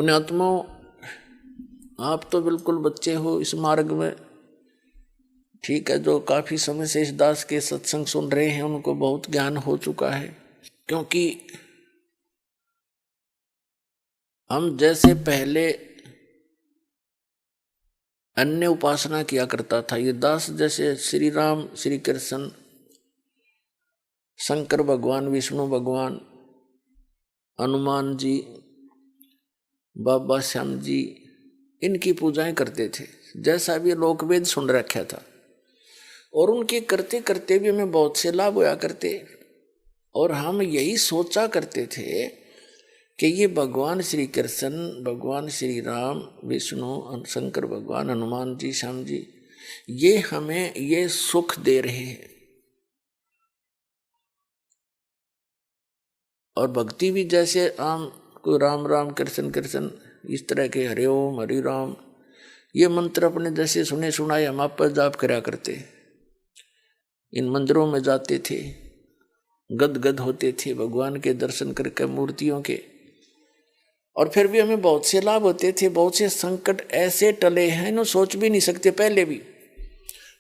पुण्यात्माओं, आप तो बिल्कुल बच्चे हो इस मार्ग में। ठीक है, जो काफी समय से इस दास के सत्संग सुन रहे हैं उनको बहुत ज्ञान हो चुका है। क्योंकि हम जैसे पहले अन्य उपासना किया करता था, ये दास जैसे श्री राम, श्री कृष्ण, शंकर भगवान, विष्णु भगवान, हनुमान जी, बाबा श्याम जी, इनकी पूजाएं करते थे, जैसा भी लोकवेद सुन रखा था। और उनके करते करते भी हमें बहुत से लाभ होया करते। और हम यही सोचा करते थे कि ये भगवान श्री कृष्ण, भगवान श्री राम, विष्णु, शंकर भगवान, हनुमान जी, श्याम जी, ये हमें ये सुख दे रहे हैं। और भक्ति भी जैसे आम कोई राम राम कृष्ण कृष्ण इस तरह के हरि ओम हरि राम, ये मंत्र अपने जैसे सुने सुनाए हम आप पर जाप करा करते। इन मंदिरों में जाते थे, गद गद होते थे भगवान के दर्शन करके, मूर्तियों के। और फिर भी हमें बहुत से लाभ होते थे, बहुत से संकट ऐसे टले हैं न सोच भी नहीं सकते पहले भी।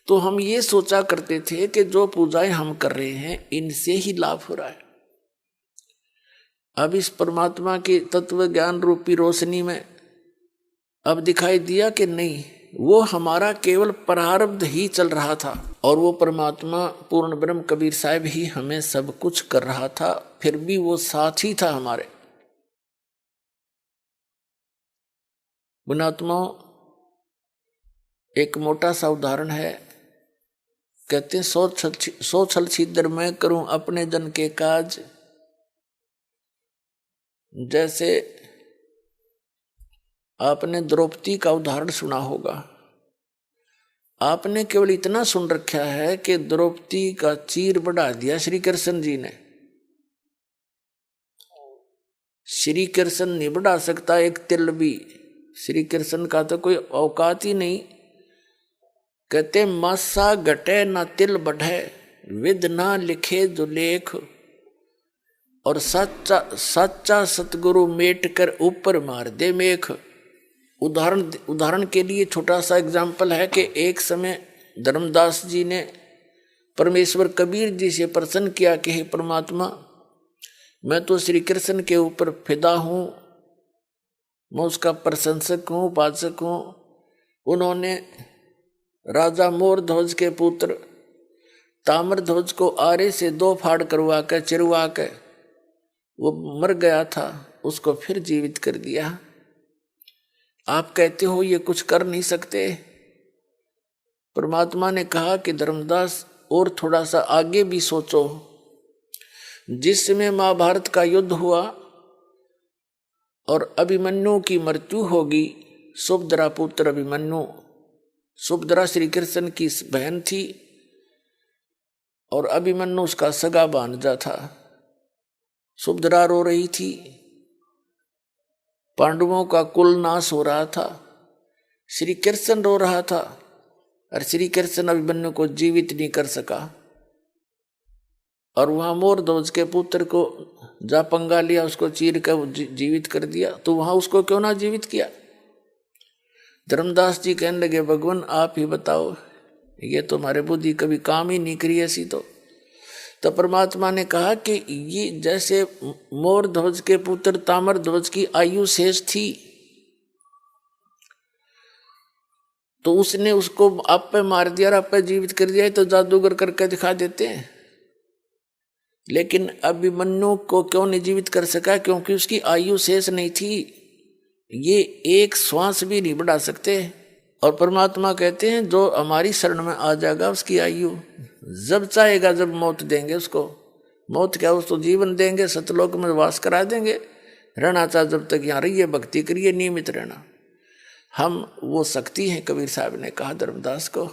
तो हम ये सोचा करते थे कि जो पूजाएं हम कर रहे हैं इनसे ही लाभ हो रहा है। अब इस परमात्मा की तत्व ज्ञान रूपी रोशनी में अब दिखाई दिया कि नहीं, वो हमारा केवल प्रारब्ध ही चल रहा था और वो परमात्मा पूर्ण ब्रह्म कबीर साहब ही हमें सब कुछ कर रहा था, फिर भी वो साथी था हमारे। पुण्यात्माओं, एक मोटा सा उदाहरण है। कहते हैं सौ छल छिद्र मैं करूं अपने जन के काज। जैसे आपने द्रौपदी का उदाहरण सुना होगा। आपने केवल इतना सुन रखा है कि द्रौपदी का चीर बढ़ा दिया श्री कृष्ण जी ने। श्री कृष्ण नहीं बढ़ा सकता एक तिल भी, श्री कृष्ण का तो कोई औकात ही नहीं। कहते मासा घटे ना तिल बढ़े, विद ना लिखे जो लेख। और सच्चा सतगुरु मेट कर ऊपर मार दे मेख। उदाहरण के लिए छोटा सा एग्जाम्पल है कि एक समय धर्मदास जी ने परमेश्वर कबीर जी से प्रसन्न किया कि हे परमात्मा, मैं तो श्री कृष्ण के ऊपर फिदा हूँ, मैं उसका प्रशंसक हूँ, उपासक हूँ। उन्होंने राजा मोरध्वज के पुत्र ताम्रध्वज को आरे से 2 फाड़ करवा कर चिरवा कर, वो मर गया था, उसको फिर जीवित कर दिया। आप कहते हो ये कुछ कर नहीं सकते। परमात्मा ने कहा कि धर्मदास और थोड़ा सा आगे भी सोचो। जिस समय महाभारत का युद्ध हुआ और अभिमन्यु की मृत्यु होगी, सुभद्रा पुत्र अभिमन्यु, सुभद्रा श्री कृष्ण की बहन थी और अभिमन्यु उसका सगा भांजा था। सुभद्रा रो रही थी, पांडवों का कुल नाश हो रहा था, श्री कृष्ण रो रहा था और श्री कृष्ण अभिमन्यु को जीवित नहीं कर सका। और वहां मोरध्वज के पुत्र को जा पंगा लिया, उसको चीर कर जीवित कर दिया। तो वहां उसको क्यों ना जीवित किया? धर्मदास जी कहने लगे, भगवान आप ही बताओ, ये तो हमारे बुद्धि कभी काम ही नहीं करी ऐसी। तो परमात्मा ने कहा कि ये जैसे मोरध्वज के पुत्र ताम्रध्वज की आयु शेष थी, तो उसने उसको आप पे मार दिया और आप पे जीवित कर दिया, तो जादूगर करके दिखा देते हैं। लेकिन अभिमन्यु को क्यों नहीं जीवित कर सका? क्योंकि उसकी आयु शेष नहीं थी, ये एक श्वास भी नहीं बढ़ा सकते। और परमात्मा कहते हैं जो हमारी शरण में आ जाएगा उसकी आयु जब चाहेगा जब मौत देंगे उसको। मौत क्या, उसको जीवन देंगे, सतलोक में वास करा देंगे। रहना चाहे जब तक यहाँ रहिए, भक्ति करिए, नियमित रहना। हम वो शक्ति हैं, कबीर साहब ने कहा धर्मदास को।